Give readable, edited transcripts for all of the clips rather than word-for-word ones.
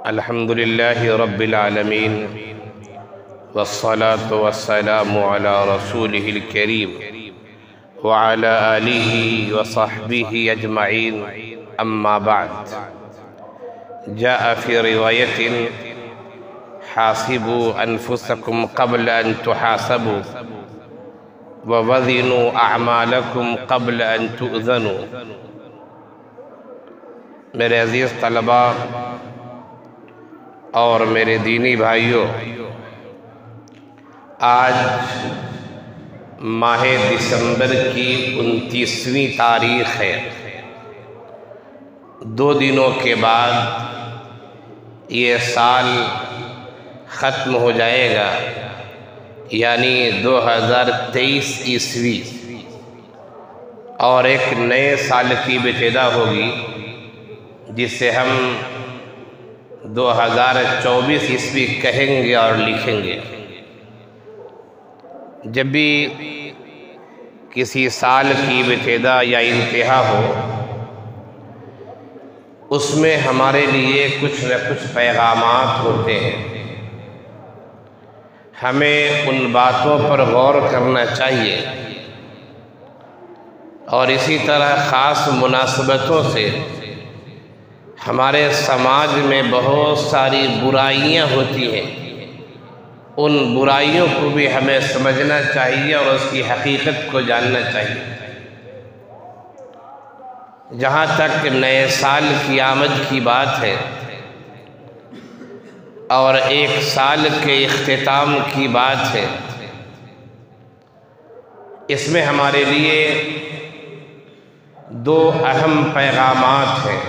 الحمد لله رب العالمين والصلاة والسلام على رسوله الكريم وعلى آله وصحبه أجمعين. أما بعد، جاء في رواية: حاسبوا أنفسكم قبل أن تحاسبوا ووزنوا أعمالكم قبل أن تؤذنوا. میرے عزیز طلباء اور میرے دینی بھائیوں، آج ماہ دسمبر کی 29ویں تاریخ ہے۔ 2 دنوں کے بعد یہ سال ختم ہو جائے گا، یعنی 2023 عیسوی، اور ایک نئے سال کی ابتدا ہوگی جسے ہم 2024 عیسوی کہیں گے اور لکھیں گے۔ جب بھی کسی سال کی ابتدا یا انتہا ہو، اس میں ہمارے لیے کچھ نہ کچھ پیغامات ہوتے ہیں۔ ہمیں ان باتوں پر غور کرنا چاہیے، اور اسی طرح خاص مناسبتوں سے ہمارے سماج میں بہت ساری برائیاں ہوتی ہیں، ان برائیوں کو بھی ہمیں سمجھنا چاہیے اور اس کی حقیقت کو جاننا چاہیے۔ جہاں تک نئے سال کی آمد کی بات ہے اور ایک سال کے اختتام کی بات ہے، اس میں ہمارے لیے 2 اہم پیغامات ہیں۔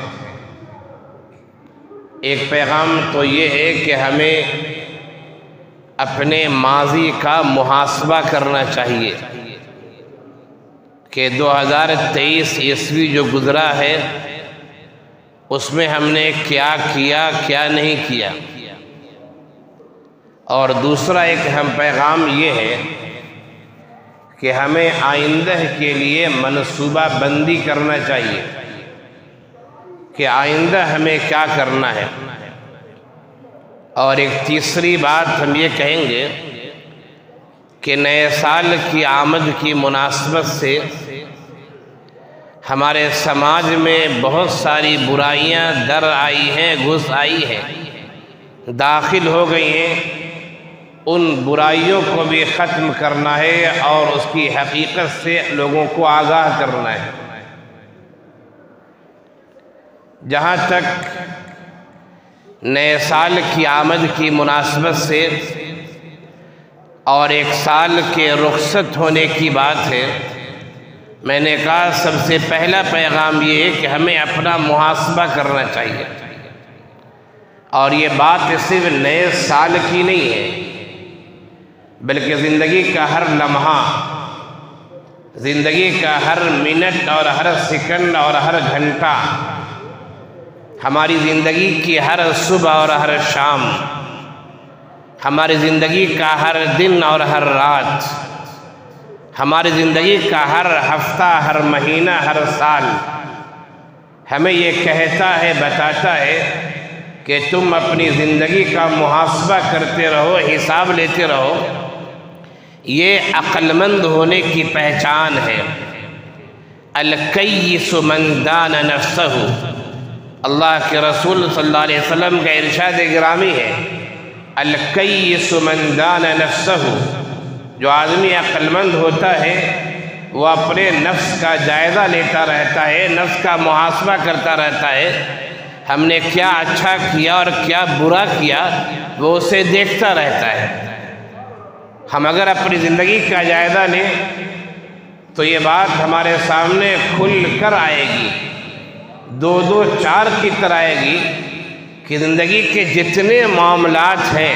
ایک پیغام تو یہ ہے کہ ہمیں اپنے ماضی کا محاسبہ کرنا چاہیے کہ 2023 عیسوی جو گزرا ہے اس میں ہم نے کیا کیا، کیا نہیں کیا۔ اور دوسرا ایک اہم پیغام یہ ہے کہ ہمیں آئندہ کے لیے منصوبہ بندی کرنا چاہیے کہ آئندہ ہمیں کیا کرنا ہے۔ اور ایک تیسری بات ہم یہ کہیں گے کہ نئے سال کی آمد کی مناسبت سے ہمارے سماج میں بہت ساری برائیاں در آئی ہیں، گھس آئی ہیں، داخل ہو گئی ہیں۔ ان برائیوں کو بھی ختم کرنا ہے اور اس کی حقیقت سے لوگوں کو آگاہ کرنا ہے۔ جہاں تک نئے سال کی آمد کی مناسبت سے اور ایک سال کے رخصت ہونے کی بات ہے، میں نے کہا سب سے پہلا پیغام یہ ہے کہ ہمیں اپنا محاسبہ کرنا چاہیے۔ اور یہ بات صرف نئے سال کی نہیں ہے، بلکہ زندگی کا ہر لمحہ، زندگی کا ہر منٹ اور ہر سیکنڈ اور ہر گھنٹہ، ہماری زندگی کی ہر صبح اور ہر شام، ہماری زندگی کا ہر دن اور ہر رات، ہماری زندگی کا ہر ہفتہ، ہر مہینہ، ہر سال ہمیں یہ کہتا ہے، بتاتا ہے کہ تم اپنی زندگی کا محاسبہ کرتے رہو، حساب لیتے رہو۔ یہ عقل مند ہونے کی پہچان ہے۔ الکیس من دان نفسہ، اللہ کے رسول صلی اللہ علیہ وسلم کا ارشاد گرامی ہے، الکیس من دان نفسہ، جو آدمی عقل مند ہوتا ہے وہ اپنے نفس کا جائزہ لیتا رہتا ہے، نفس کا محاسبہ کرتا رہتا ہے۔ ہم نے کیا اچھا کیا اور کیا برا کیا، وہ اسے دیکھتا رہتا ہے۔ ہم اگر اپنی زندگی کا جائزہ لیں تو یہ بات ہمارے سامنے کھل کر آئے گی، 2 4 کی طرح آئے گی کہ زندگی کے جتنے معاملات ہیں،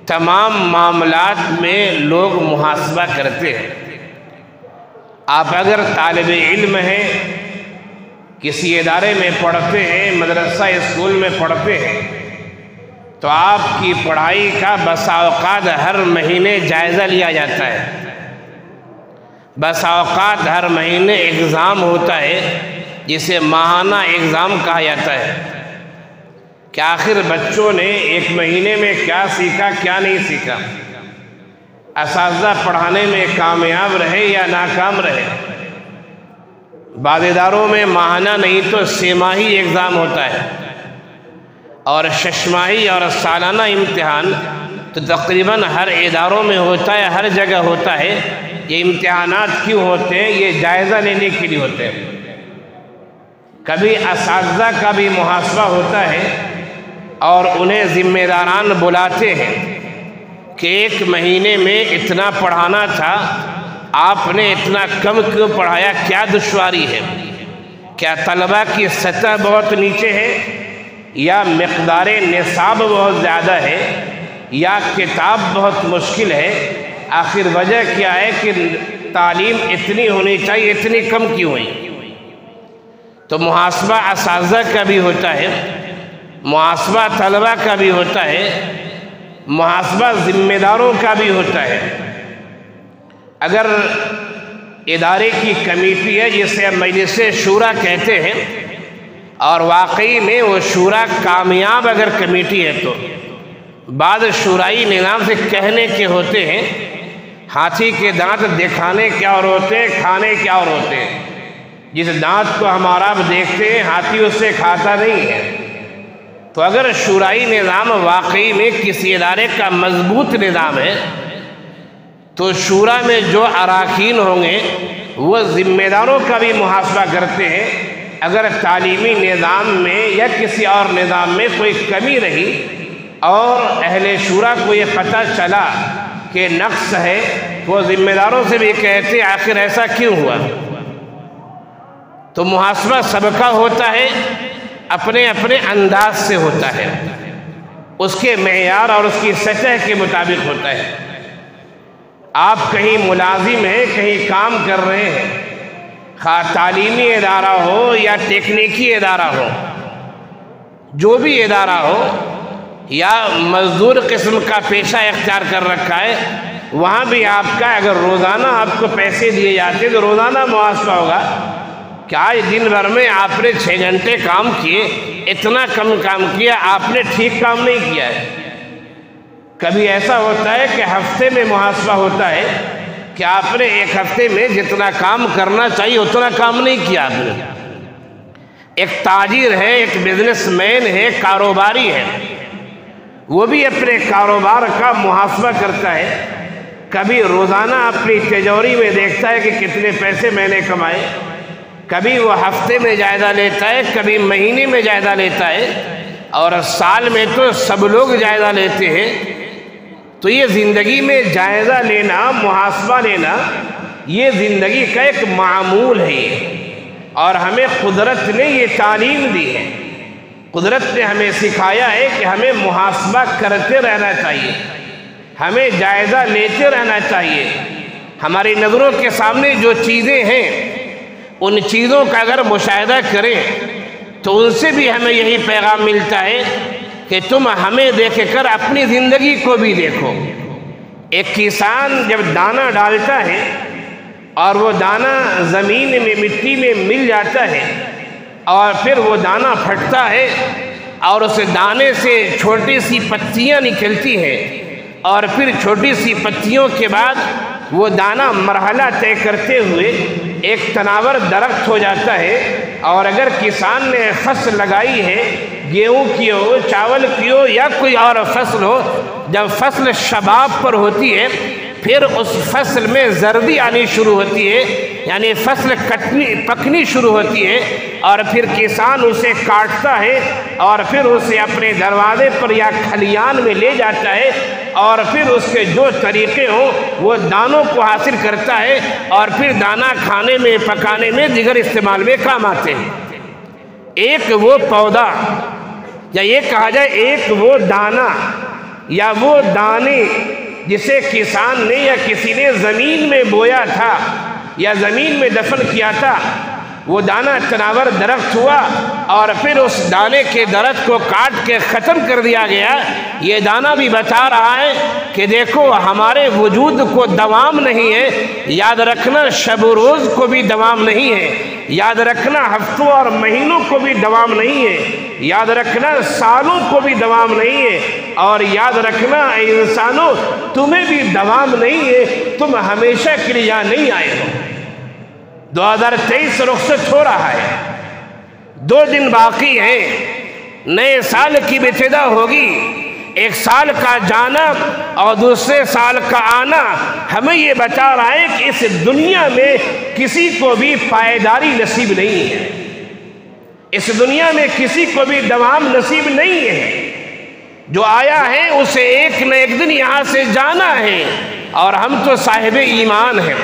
تمام معاملات میں لوگ محاسبہ کرتے ہیں۔ آپ اگر طالب علم ہیں، کسی ادارے میں پڑھتے ہیں، مدرسہ اسکول میں پڑھتے ہیں، تو آپ کی پڑھائی کا بسا اوقات ہر مہینے جائزہ لیا جاتا ہے، بسا اوقات ہر مہینے ایگزام ہوتا ہے جسے ماہانہ ایگزام کہا جاتا ہے۔ کہ آخر بچوں نے ایک مہینے میں کیا سیکھا کیا نہیں سیکھا، اساتذہ پڑھانے میں کامیاب رہے یا ناکام رہے۔ بعض اداروں میں ماہانہ نہیں تو سہ ماہی ایگزام ہوتا ہے، اور شش ماہی اور سالانہ امتحان تو تقریباً ہر اداروں میں ہوتا ہے، ہر جگہ ہوتا ہے۔ یہ امتحانات کیوں ہوتے ہیں؟ یہ جائزہ لینے کے لیے ہوتے ہیں۔ کبھی اساتذہ کا بھی محاسبہ ہوتا ہے اور انہیں ذمہ داران بلاتے ہیں کہ ایک مہینے میں اتنا پڑھانا تھا، آپ نے اتنا کم کیوں پڑھایا؟ کیا دشواری ہے؟ کیا طلبہ کی سطح بہت نیچے ہے، یا مقدار نصاب بہت زیادہ ہے، یا کتاب بہت مشکل ہے؟ آخر وجہ کیا ہے کہ تعلیم اتنی ہونی چاہیے، اتنی کم کیوں ہوئی؟ تو محاسبہ اساتذہ کا بھی ہوتا ہے، محاسبہ طلبہ کا بھی ہوتا ہے، محاسبہ ذمہ داروں کا بھی ہوتا ہے۔ اگر ادارے کی کمیٹی ہے جسے ہم مجلس شورا کہتے ہیں، اور واقعی میں وہ شورا کامیاب اگر کمیٹی ہے تو بعض شورائی نظام سے کہنے کے ہوتے ہیں، ہاتھی کے دانت دکھانے کیا اور ہوتے ہیں، کھانے کیا اور ہوتے ہیں۔ جس دانت کو ہمارا اب دیکھتے ہیں، ہاتھی اس سے کھاتا نہیں ہے۔ تو اگر شورائی نظام واقعی میں کسی ادارے کا مضبوط نظام ہے تو شورا میں جو اراکین ہوں گے وہ ذمہ داروں کا بھی محاسبہ کرتے ہیں۔ اگر تعلیمی نظام میں یا کسی اور نظام میں کوئی کمی رہی اور اہل شورا کو یہ پتہ چلا کہ نقص ہے، وہ ذمہ داروں سے بھی کہتے آخر ایسا کیوں ہوا۔ تو محاسبہ سب کا ہوتا ہے، اپنے اپنے انداز سے ہوتا ہے، اس کے معیار اور اس کی سطح کے مطابق ہوتا ہے۔ آپ کہیں ملازم ہیں، کہیں کام کر رہے ہیں، خواہ تعلیمی ادارہ ہو یا ٹیکنیکی ادارہ ہو، جو بھی ادارہ ہو، یا مزدور قسم کا پیشہ اختیار کر رکھا ہے، وہاں بھی آپ کا اگر روزانہ آپ کو پیسے دیے جاتے تو روزانہ محاسبہ ہوگا کہ آج دن بھر میں آپ نے 6 گھنٹے کام کیے، اتنا کم کام کیا، آپ نے ٹھیک کام نہیں کیا ہے۔ کبھی ایسا ہوتا ہے کہ ہفتے میں محاسبہ ہوتا ہے کہ آپ نے ایک ہفتے میں جتنا کام کرنا چاہیے اتنا کام نہیں کیا آپ نے۔ ایک تاجر ہے، ایک بزنس مین ہے، کاروباری ہے، وہ بھی اپنے کاروبار کا محاسبہ کرتا ہے۔ کبھی روزانہ اپنی تجوری میں دیکھتا ہے کہ کتنے پیسے میں نے کمائے، کبھی وہ ہفتے میں جائزہ لیتا ہے، کبھی مہینے میں جائزہ لیتا ہے، اور سال میں تو سب لوگ جائزہ لیتے ہیں۔ تو یہ زندگی میں جائزہ لینا، محاسبہ لینا، یہ زندگی کا ایک معمول ہے اور ہمیں قدرت نے یہ تعلیم دی ہے۔ قدرت نے ہمیں سکھایا ہے کہ ہمیں محاسبہ کرتے رہنا چاہیے، ہمیں جائزہ لیتے رہنا چاہیے۔ ہماری نظروں کے سامنے جو چیزیں ہیں ان چیزوں کا اگر مشاہدہ کریں تو ان سے بھی ہمیں یہی پیغام ملتا ہے کہ تم ہمیں دیکھ کر اپنی زندگی کو بھی دیکھو۔ ایک کسان جب دانہ ڈالتا ہے اور وہ دانہ زمین میں، مٹی میں مل جاتا ہے، اور پھر وہ دانہ پھٹتا ہے اور اس دانے سے چھوٹی سی پتیاں نکلتی ہیں، اور پھر چھوٹی سی پتیوں کے بعد وہ دانہ مرحلہ طے کرتے ہوئے ایک تناور درخت ہو جاتا ہے۔ اور اگر کسان نے فصل لگائی ہے، گیہوں کی ہو، چاول کی ہو، یا کوئی اور فصل ہو، جب فصل شباب پر ہوتی ہے پھر اس فصل میں زردی آنی شروع ہوتی ہے، یعنی فصل پکنی شروع ہوتی ہے، اور پھر کسان اسے کاٹتا ہے اور پھر اسے اپنے دروازے پر یا کھلیان میں لے جاتا ہے، اور پھر اس کے جو طریقے ہوں وہ دانوں کو حاصل کرتا ہے، اور پھر دانہ کھانے میں، پکانے میں، دیگر استعمال میں کام آتے ہیں۔ ایک وہ پودا، یا یہ کہا جائے ایک وہ دانہ یا وہ دانے جسے کسان نے یا کسی نے زمین میں بویا تھا یا زمین میں دفن کیا تھا، وہ دانہ تناور درخت ہوا اور پھر اس دانے کے درخت کو کاٹ کے ختم کر دیا گیا۔ یہ دانہ بھی بتا رہا ہے کہ دیکھو ہمارے وجود کو دوام نہیں ہے، یاد رکھنا شب و روز کو بھی دوام نہیں ہے، یاد رکھنا ہفتوں اور مہینوں کو بھی دوام نہیں ہے، یاد رکھنا سالوں کو بھی دوام نہیں ہے، اور یاد رکھنا اے انسانوں تمہیں بھی دوام نہیں ہے، تم ہمیشہ کے لیے یہاں نہیں آئے ہو۔ 2023 رخصت ہو رہا ہے، 2 دن باقی ہیں، نئے سال کی ابتدا ہوگی۔ ایک سال کا جانا اور دوسرے سال کا آنا ہمیں یہ بتا رہا ہے کہ اس دنیا میں کسی کو بھی پائیداری نصیب نہیں ہے، اس دنیا میں کسی کو بھی دوام نصیب نہیں ہے۔ جو آیا ہے اسے ایک نہ ایک دن یہاں سے جانا ہے، اور ہم تو صاحب ایمان ہیں۔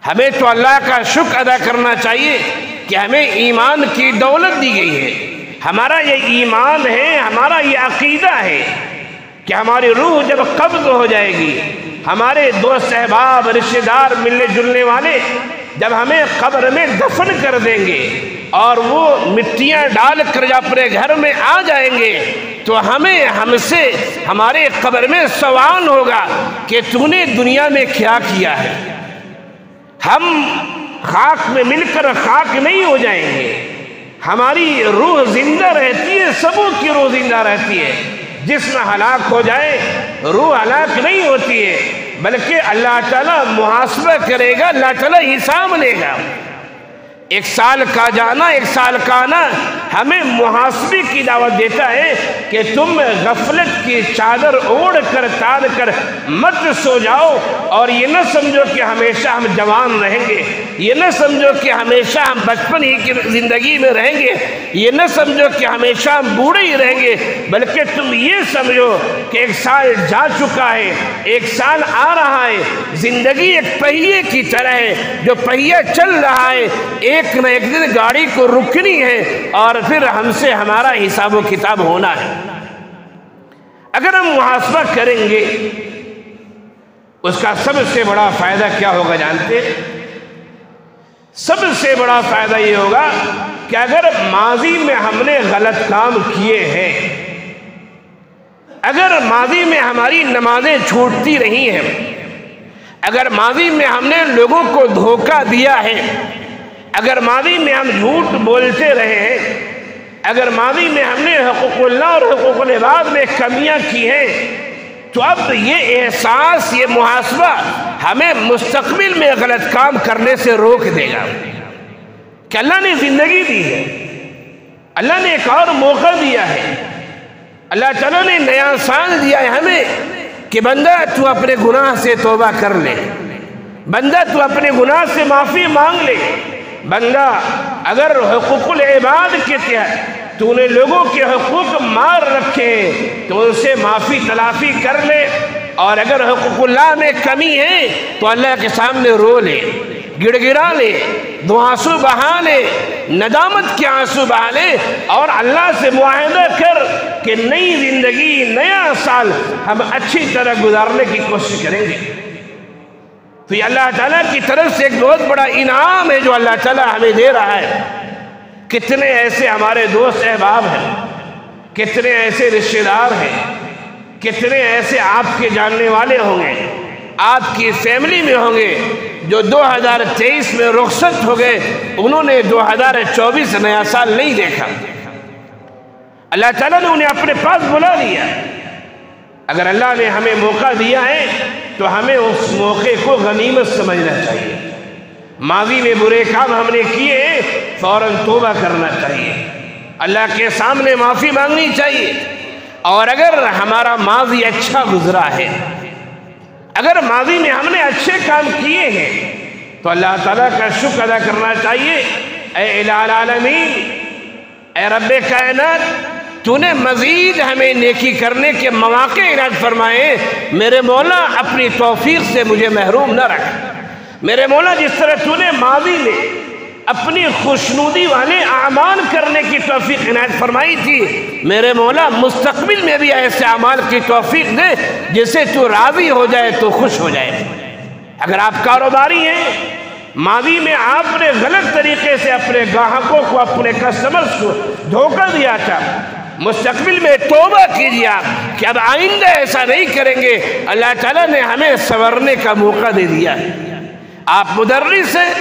ہمیں تو اللہ کا شکر ادا کرنا چاہیے کہ ہمیں ایمان کی دولت دی گئی ہے۔ ہمارا یہ ایمان ہے، ہمارا یہ عقیدہ ہے کہ ہماری روح جب قبض ہو جائے گی، ہمارے دوست احباب رشتہ دار ملنے جلنے والے جب ہمیں قبر میں دفن کر دیں گے اور وہ مٹیاں ڈال کر جب اپنے گھر میں آ جائیں گے تو ہم سے ہمارے قبر میں سوال ہوگا کہ تو نے دنیا میں کیا کیا ہے۔ ہم خاک میں مل کر خاک نہیں ہو جائیں گے، ہماری روح زندہ رہتی ہے، سبوں کی روح زندہ رہتی ہے۔ جسم ہلاک ہو جائے روح ہلاک نہیں ہوتی ہے، بلکہ اللہ تعالیٰ محاسبہ کرے گا، اللہ تعالیٰ حساب لے گا۔ 1 سال کا جانا 1 سال کا آنا ہمیں محاسبے کی دعوت دیتا ہے کہ تم غفلت کی چادر اوڑھ کر تان کر مت سو جاؤ، اور یہ نہ سمجھو کہ ہمیشہ ہم جوان رہیں گے، یہ نہ سمجھو کہ ہمیشہ ہم بچپن ہی کی زندگی میں رہیں گے، یہ نہ سمجھو کہ ہمیشہ ہم بوڑھے ہی رہیں گے، بلکہ تم یہ سمجھو کہ 1 سال جا چکا ہے، 1 سال آ رہا ہے۔ زندگی ایک پہیے کی طرح ہے، جو پہیہ چل رہا ہے، ایک نہ ایک دن گاڑی کو رکنی ہے اور پھر ہم سے ہمارا حساب و کتاب ہونا ہے۔ اگر ہم محاسبہ کریں گے اس کا سب سے بڑا فائدہ کیا ہوگا جانتے؟ سب سے بڑا فائدہ یہ ہوگا کہ اگر ماضی میں ہم نے غلط کام کیے ہیں، اگر ماضی میں ہماری نمازیں چھوٹتی رہی ہیں، اگر ماضی میں ہم نے لوگوں کو دھوکہ دیا ہے، اگر ماضی میں ہم جھوٹ بولتے رہے ہیں، اگر ماضی میں ہم نے حقوق اللہ اور حقوق العباد میں کمیاں کی ہیں، تو اب یہ احساس، یہ محاسبہ ہمیں مستقبل میں غلط کام کرنے سے روک دے گا کہ اللہ نے زندگی دی ہے، اللہ نے ایک اور موقع دیا ہے، اللہ تعالیٰ نے نیا سال دیا ہے ہمیں کہ بندہ تو اپنے گناہ سے توبہ کر لے، بندہ تو اپنے گناہ سے معافی مانگ لے، بندہ اگر حقوق العباد کے تحت تو نے لوگوں کے حقوق مار رکھے تو ان سے معافی تلافی کر لے، اور اگر حقوق اللہ میں کمی ہے تو اللہ کے سامنے رو لے، گڑ گڑا لے، 2 آنسو بہا لے، ندامت کے آنسو بہا لے، اور اللہ سے معاہدہ کر کہ نئی زندگی، نیا سال ہم اچھی طرح گزارنے کی کوشش کریں گے۔ تو یہ اللہ تعالیٰ کی طرف سے ایک بہت بڑا انعام ہے جو اللہ تعالیٰ ہمیں دے رہا ہے۔ کتنے ایسے ہمارے دوست احباب ہیں، کتنے ایسے رشتہ دار ہیں، کتنے ایسے آپ کے جاننے والے ہوں گے، آپ کی فیملی میں ہوں گے جو 2023 میں رخصت ہو گئے، انہوں نے 2024 نیا سال نہیں دیکھا۔ اللہ تعالیٰ نے انہیں اپنے پاس بلا لیا۔ اگر اللہ نے ہمیں موقع دیا ہے تو ہمیں اس موقع کو غنیمت سمجھنا چاہیے۔ ماضی میں برے کام ہم نے کیے، فوراً توبہ کرنا چاہیے، اللہ کے سامنے معافی مانگنی چاہیے، اور اگر ہمارا ماضی اچھا گزرا ہے، اگر ماضی میں ہم نے اچھے کام کیے ہیں تو اللہ تعالیٰ کا شکر ادا کرنا چاہیے۔ اے الہ العالمین، اے رب کائنات، تو نے مزید ہمیں نیکی کرنے کے مواقع عنایت فرمائے، میرے مولا اپنی توفیق سے مجھے محروم نہ رکھ۔ میرے مولا جس طرح تو نے ماضی میں اپنی خوشنودی والے اعمال کرنے کی توفیق عنایت فرمائی تھی، میرے مولا مستقبل میں بھی ایسے اعمال کی توفیق دے جس سے تو راضی ہو جائے، تو خوش ہو جائے۔ اگر آپ کاروباری ہیں ماضی میں آپ نے غلط طریقے سے اپنے گاہکوں کو، اپنے کسٹمرز کو دھوکہ دیا تھا۔ مستقبل میں توبہ کیجیے آپ کہ اب آئندہ ایسا نہیں کریں گے۔ اللہ تعالیٰ نے ہمیں سنورنے کا موقع دے دیا۔ آپ مدرس ہیں،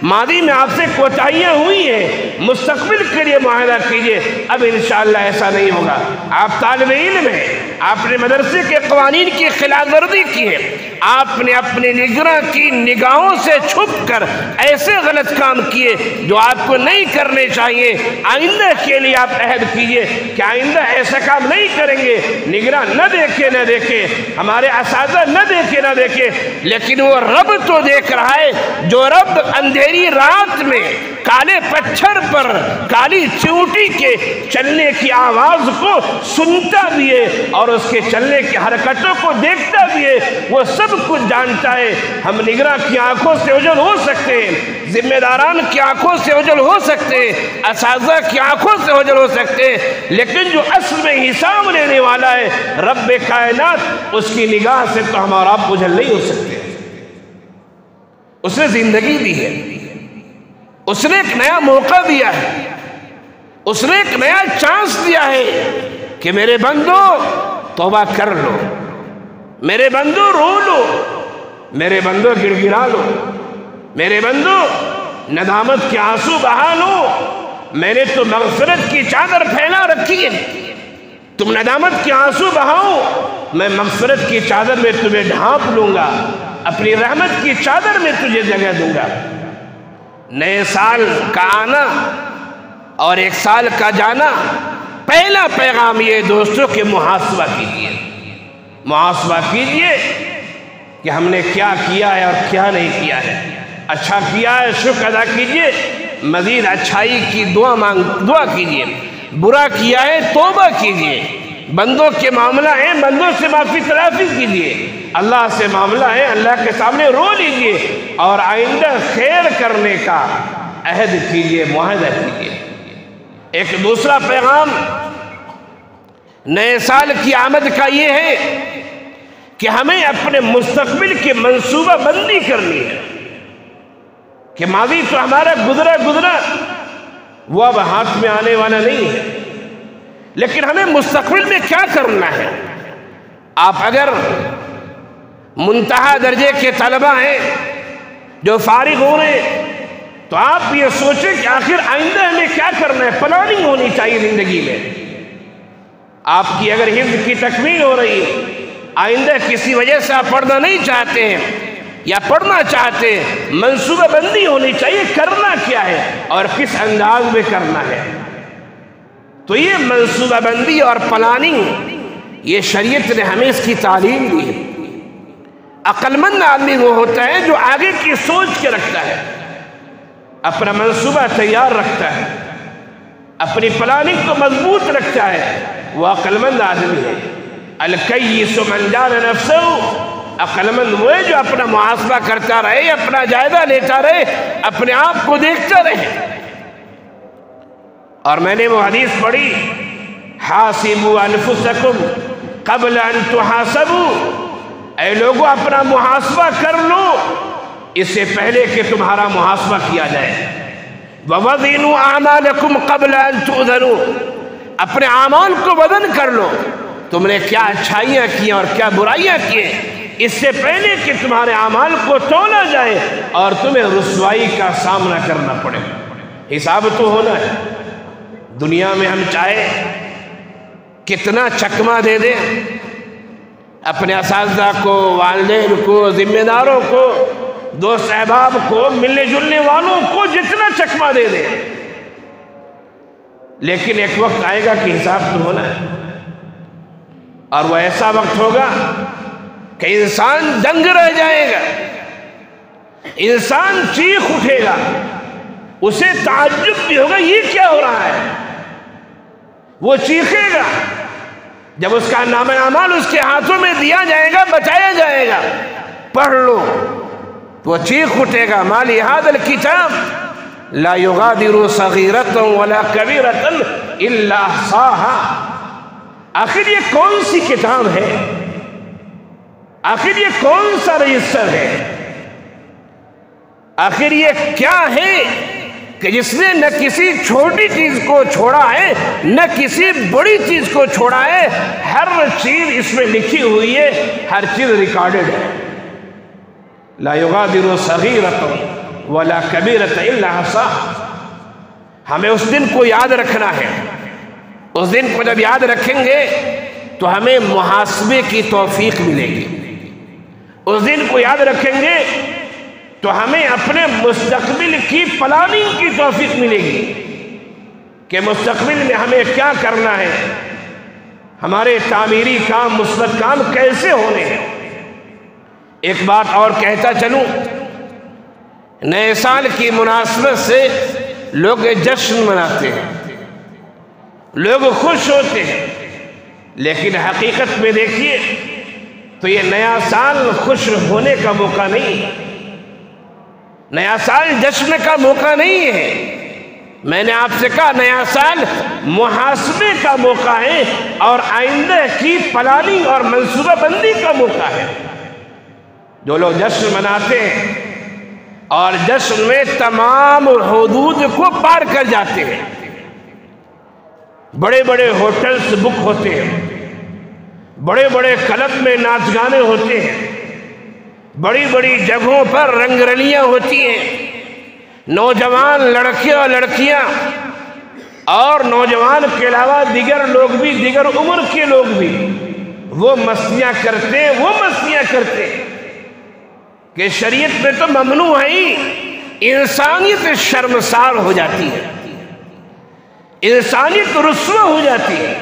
ماضی میں آپ سے کوتاہیاں ہوئی ہیں، مستقبل کے لیے معاہدہ کیجئے، اب انشاءاللہ ایسا نہیں ہوگا۔ آپ طالب علم ہیں، آپ نے مدرسے کے قوانین کی خلاف ورزی کی ہے، آپ نے اپنے نگراں کی نگاہوں سے چھپ کر ایسے غلط کام کیے جو آپ کو نہیں کرنے چاہیے۔ آئندہ کے لیے آپ عہد کیجئے کہ آئندہ ایسا کام نہیں کریں گے۔ نگراں نہ دیکھے ہمارے اساتذہ نہ دیکھے، لیکن وہ رب تو دیکھ رہا ہے، جو رب اندھیری رات میں کالے پتھر پر کالی چونٹی کے چلنے کی آواز کو سنتا بھی ہے اور اس کے چلنے کی حرکتوں کو دیکھتا بھی ہے، وہ سب کچھ جانتا ہے۔ ہم نگراں کی آنکھوں سے اوجھل ہو سکتے ہیں، ذمہ داران کی آنکھوں سے اوجھل ہو سکتے ہیں، اساتذہ کی آنکھوں سے اوجھل ہو سکتے ہیں، لیکن جو اصل میں حساب لینے والا ہے رب کائنات، اس کی نگاہ سے تو ہمارا آپ اوجھل نہیں ہو سکتے۔ اس نے زندگی دی ہے، اس نے ایک نیا موقع دیا ہے، اس نے ایک نیا چانس دیا ہے کہ میرے بندو توبہ کر لو، میرے بندو رو لو، میرے بندو گڑ گڑا لو، میرے بندو ندامت کے آنسو بہا لو۔ میں نے تو مغفرت کی چادر پھیلا رکھی ہے، تم ندامت کے آنسو بہاؤ، میں مغفرت کی چادر میں تمہیں ڈھانپ لوں گا، اپنی رحمت کی چادر میں تجھے جگہ دوں گا۔ نئے سال کا آنا اور ایک سال کا جانا، پہلا پیغام یہ دوستوں کہ محاسبہ کیجئے، محاسبہ کیجئے کہ ہم نے کیا کیا ہے اور کیا نہیں کیا ہے۔ اچھا کیا ہے شکر ادا کیجئے، مزید اچھائی کی دعا کیجئے، برا کیا ہے توبہ کیجئے، بندوں کے معاملہ ہیں بندوں سے معافی تلافی کیجئے، اللہ سے معاملہ ہے اللہ کے سامنے رو لیجئے اور آئندہ خیر کرنے کا عہد کیجئے، معاہدہ کیجئے۔ ایک دوسرا پیغام نئے سال کی آمد کا یہ ہے کہ ہمیں اپنے مستقبل کی منصوبہ بندی کرنی ہے کہ ماضی تو ہمارا گزرا وہ اب ہاتھ میں آنے والا نہیں ہے، لیکن ہمیں مستقبل میں کیا کرنا ہے۔ آپ اگر منتہا درجے کے طلبہ ہیں جو فارغ ہو رہے ہیں تو آپ یہ سوچیں کہ آخر آئندہ ہمیں کیا کرنا ہے، پلاننگ ہونی چاہیے زندگی میں۔ آپ کی اگر حفظ کی تکمیل ہو رہی ہے، آئندہ کسی وجہ سے آپ پڑھنا نہیں چاہتے ہیں یا پڑھنا چاہتے ہیں، منصوبہ بندی ہونی چاہیے کرنا کیا ہے اور کس انداز میں کرنا ہے۔ تو یہ منصوبہ بندی اور پلاننگ یہ شریعت نے ہمیں اس کی تعلیم دی ہے۔ عقل مند آدمی وہ ہوتا ہے جو آگے کی سوچ کے رکھتا ہے، اپنا منصوبہ تیار رکھتا ہے، اپنی پلاننگ کو مضبوط رکھتا ہے، وہ عقل مند آدمی ہے۔ الکیس من دان نفسہ، عقل مند وہ ہے جو اپنا محاسبہ کرتا رہے، اپنا جائزہ لیتا رہے، اپنے آپ کو دیکھتا رہے۔ اور میں نے وہ حدیث پڑھی، حاسبوا انفسکم قبل ان تحاسبوا، اے لوگوں اپنا محاسبہ کر لو اس سے پہلے کہ تمہارا محاسبہ کیا جائے۔ وَوَزِنُوا أَعْمَالَكُمْ قَبْلَ أَن تُؤْذَنُوا، اپنے اعمال کو وزن کر لو، تم نے کیا اچھائیاں کی اور کیا برائیاں کی اس سے پہلے کہ تمہارے اعمال کو تولا جائے اور تمہیں رسوائی کا سامنا کرنا پڑے۔ حساب تو ہونا ہے۔ دنیا میں ہم چاہے کتنا چکمہ دے دیں اپنے اساتذہ کو، والدین کو، ذمہ داروں کو، دوست احباب کو، ملنے جلنے والوں کو جتنا چکمہ دے دیں، لیکن ایک وقت آئے گا کہ حساب تو ہونا ہے، اور وہ ایسا وقت ہوگا کہ انسان دنگ رہ جائے گا، انسان چیخ اٹھے گا، اسے تعجب بھی ہوگا یہ کیا ہو رہا ہے، وہ چیخے گا۔ جب اس کا نامہ اعمال اس کے ہاتھوں میں دیا جائے گا، بتایا جائے گا پڑھ لو، وہ چیخ اٹھے گا، ما لہذا الکتاب لا یغادر صغیرۃ ولا کبیرۃ الا احصاها، آخر یہ کون سی کتاب ہے، آخر یہ کون سا رجسٹر ہے آخر یہ کیا ہے کہ جس نے نہ کسی چھوٹی چیز کو چھوڑا ہے نہ کسی بڑی چیز کو چھوڑا ہے، ہر چیز اس میں لکھی ہوئی ہے، ہر چیز ریکارڈڈ ہے۔ لا یغادر صغیرۃ ولا کبیرۃ الا احصاها۔ ہمیں اس دن کو یاد رکھنا ہے۔ اس دن کو جب یاد رکھیں گے تو ہمیں محاسبے کی توفیق ملے گی۔ اس دن کو یاد رکھیں گے تو ہمیں اپنے مستقبل کی پلاننگ کی توفیق ملے گی کہ مستقبل میں ہمیں کیا کرنا ہے، ہمارے تعمیری کام، مثبت کام کیسے ہونے ہیں۔ ایک بات اور کہتا چلوں، نئے سال کی مناسبت سے لوگ جشن مناتے ہیں، لوگ خوش ہوتے ہیں، لیکن حقیقت میں دیکھیے تو یہ نیا سال خوش ہونے کا موقع نہیں ہے، نیا سال جشن کا موقع نہیں ہے۔ میں نے آپ سے کہا نیا سال محاسبے کا موقع ہے اور آئندہ کی پلاننگ اور منصوبہ بندی کا موقع ہے۔ جو لوگ جشن مناتے ہیں اور جشن میں تمام حدود کو پار کر جاتے ہیں، بڑے بڑے ہوٹلز بک ہوتے ہیں، بڑے بڑے کلب میں ناچ گانے ہوتے ہیں، بڑی بڑی جگہوں پر رنگ رلیاں ہوتی ہیں، نوجوان لڑکیاں اور لڑکیاں اور نوجوان کے علاوہ دیگر لوگ بھی، دیگر عمر کے لوگ بھی وہ مستیاں کرتے کہ شریعت میں تو ممنوع ہے ہی، انسانیت شرمسار ہو جاتی ہے، انسانیت رسوا ہو جاتی ہے۔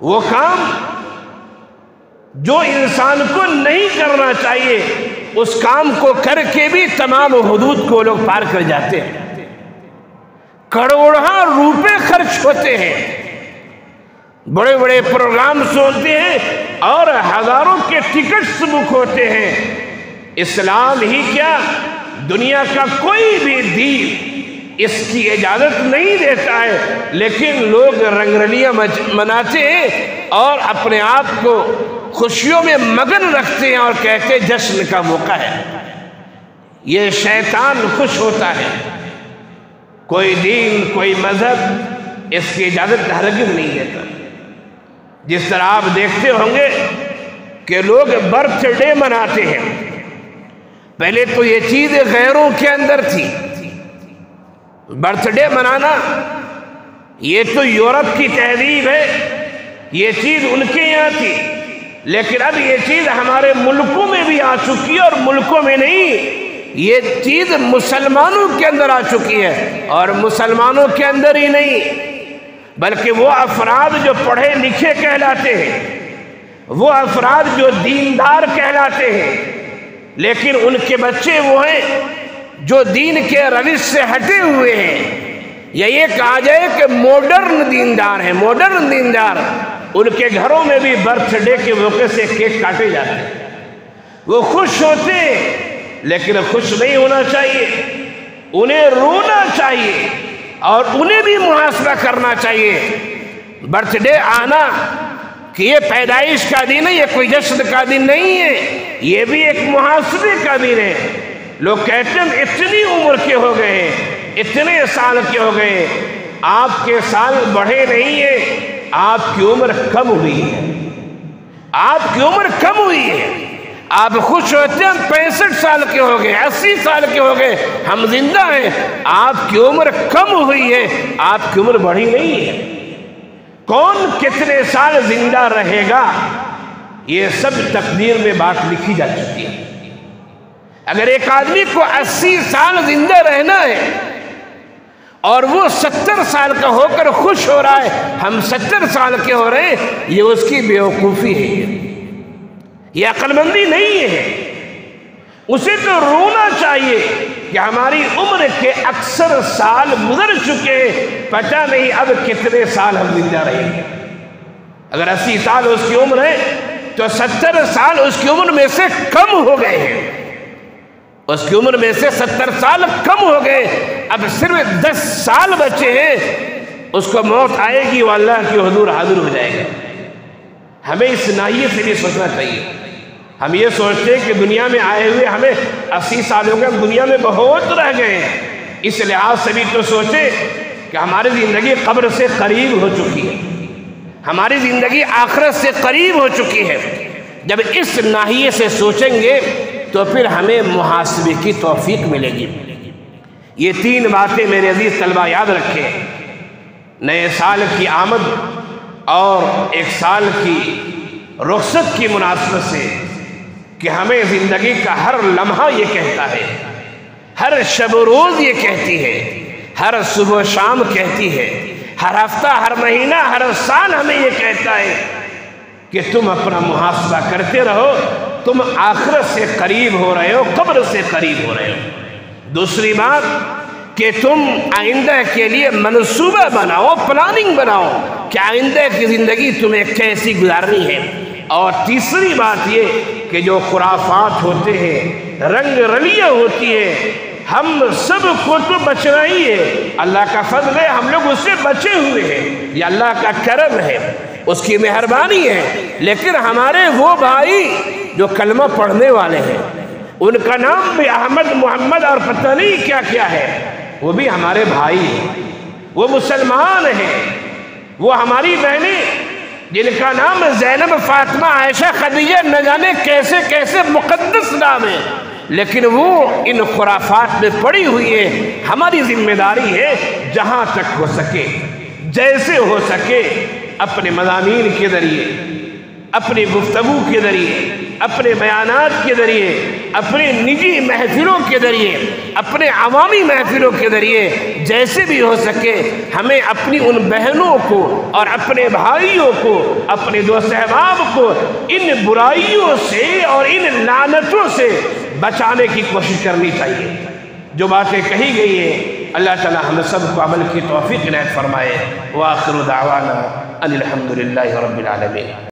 وہ کام جو انسان کو نہیں کرنا چاہیے اس کام کو کر کے بھی تمام حدود کو لوگ پار کر جاتے ہیں، کروڑوں روپے خرچ ہوتے ہیں، بڑے بڑے پروگرامز ہوتے ہیں اور ہزاروں کے ٹکٹس بک ہوتے ہیں۔ اسلام ہی کیا دنیا کا کوئی بھی دین اس کی اجازت نہیں دیتا ہے، لیکن لوگ رنگ رلیاں مناتے ہیں اور اپنے آپ کو خوشیوں میں مگن رکھتے ہیں اور کہتے ہیں جشن کا موقع ہے۔ یہ شیطان خوش ہوتا ہے، کوئی دین کوئی مذہب اس کی اجازت ہرگز نہیں دیتا۔ جس طرح آپ دیکھتے ہوں گے کہ لوگ برتھ ڈے مناتے ہیں، پہلے تو یہ چیز غیروں کے اندر تھی، برتھ ڈے منانا یہ تو یورپ کی تہذیب ہے، یہ چیز ان کے یہاں تھی، لیکن اب یہ چیز ہمارے ملکوں میں بھی آ چکی ہے، اور ملکوں میں نہیں، یہ چیز مسلمانوں کے اندر آ چکی ہے، اور مسلمانوں کے اندر ہی نہیں بلکہ وہ افراد جو پڑھے لکھے کہلاتے ہیں، وہ افراد جو دیندار کہلاتے ہیں، لیکن ان کے بچے وہ ہیں جو دین کے روش سے ہٹے ہوئے ہیں، یا یہ کہا جائے کہ ماڈرن دیندار ہیں، ماڈرن دیندار، ان کے گھروں میں بھی برتھ ڈے کے موقع سے کیک کاٹے جاتے ہیں، وہ خوش ہوتے ہیں، لیکن خوش نہیں ہونا چاہیے، انہیں رونا چاہیے اور انہیں بھی محاسبہ کرنا چاہیے۔ برتھ ڈے آنا کہ یہ پیدائش کا دن ہے، یہ کوئی جشن کا دن نہیں ہے، یہ بھی ایک محاسبے کا دن ہے۔ لوگ کہتے ہیں اتنی عمر کے ہو گئے ہیں، اتنے سال کے ہو گئے، آپ کے سال بڑھے نہیں ہیں، آپ کی عمر کم ہوئی ہے، آپ کی عمر کم ہوئی ہے۔ آپ خوش ہوتے ہیں ہم 65 سال کے ہو گئے، 80 سال کے ہو گئے، ہم زندہ ہیں، آپ کی عمر کم ہوئی ہے، آپ کی عمر بڑھی نہیں ہے۔ کون کتنے سال زندہ رہے گا یہ سب تقدیر میں بات لکھی جا چکی ہے۔ اگر ایک آدمی کو 80 سال زندہ رہنا ہے اور وہ 70 سال کا ہو کر خوش ہو رہا ہے، ہم 70 سال کے ہو رہے ہیں، یہ اس کی بیوقوفی ہے، یہ عقل مندی نہیں ہے۔ اسے تو رونا چاہیے کہ ہماری عمر کے اکثر سال گزر چکے ہیں، پتہ نہیں اب کتنے سال ہم زندہ رہیں گے۔ اگر 80 سال اس کی عمر ہے تو 70 سال اس کی عمر میں سے کم ہو گئے ہیں، اس کی عمر میں سے 70 سال کم ہو گئے، اب صرف 10 سال بچے ہیں، اس کو موت آئے گی وہ اللہ کے حضور حاضر ہو جائے گا۔ ہمیں اس ناحیے سے بھی سوچنا چاہیے۔ ہم یہ سوچتے ہیں کہ دنیا میں آئے ہوئے ہمیں 80 سال ہو گئے، دنیا میں بہت رہ گئے ہیں۔ اس لحاظ سے بھی تو سوچیں کہ ہماری زندگی قبر سے قریب ہو چکی ہے، ہماری زندگی آخرت سے قریب ہو چکی ہے۔ جب اس ناحیے سے سوچیں گے تو پھر ہمیں محاسبے کی توفیق ملے گی۔ یہ 3 باتیں میرے عزیز طلبہ یاد رکھیں، نئے سال کی آمد اور 1 سال کی رخصت کی مناسبت سے، کہ ہمیں زندگی کا ہر لمحہ یہ کہتا ہے، ہر شب و روز یہ کہتی ہے، ہر صبح و شام کہتی ہے، ہر ہفتہ، ہر مہینہ، ہر سال ہمیں یہ کہتا ہے کہ تم اپنا محاسبہ کرتے رہو، تم آخرت سے قریب ہو رہے ہو، قبر سے قریب ہو رہے ہو۔ دوسری بات کہ تم آئندہ کے لیے منصوبہ بناؤ، پلاننگ بناؤ کہ آئندہ کی زندگی تمہیں کیسی گزارنی ہے۔ اور تیسری بات یہ کہ جو خرافات ہوتے ہیں، رنگ رلیاں ہوتی ہیں، ہم سب کو تو بچنا ہی ہے، اللہ کا فضل ہے ہم لوگ اس سے بچے ہوئے ہیں، یہ اللہ کا کرم ہے، اس کی مہربانی ہے۔ لیکن ہمارے وہ بھائی جو کلمہ پڑھنے والے ہیں، ان کا نام بھی احمد، محمد اور پتہ نہیں کیا کیا ہے، وہ بھی ہمارے بھائی ہیں، وہ مسلمان ہیں، وہ ہماری بہنیں جن کا نام زینب، فاطمہ، عائشہ، خدیجہ، نہ جانے کیسے کیسے مقدس نام ہے، لیکن وہ ان خرافات میں پڑی ہوئی ہے۔ ہماری ذمہ داری ہے جہاں تک ہو سکے، جیسے ہو سکے، اپنے مضامین کے ذریعے، اپنی گفتگو کے ذریعے، اپنے بیانات کے ذریعے، اپنے نجی محفلوں کے ذریعے، اپنے عوامی محفلوں کے ذریعے، جیسے بھی ہو سکے ہمیں اپنی ان بہنوں کو اور اپنے بھائیوں کو، اپنے دوست احباب کو ان برائیوں سے اور ان لعنتوں سے بچانے کی کوشش کرنی چاہیے۔ جو باتیں کہی گئی ہیں، اللہ تعالی ہم سب کو عمل کی توفیق عنایت فرمائے۔ وآخر دعوانا ان الحمد للہ رب العالمین۔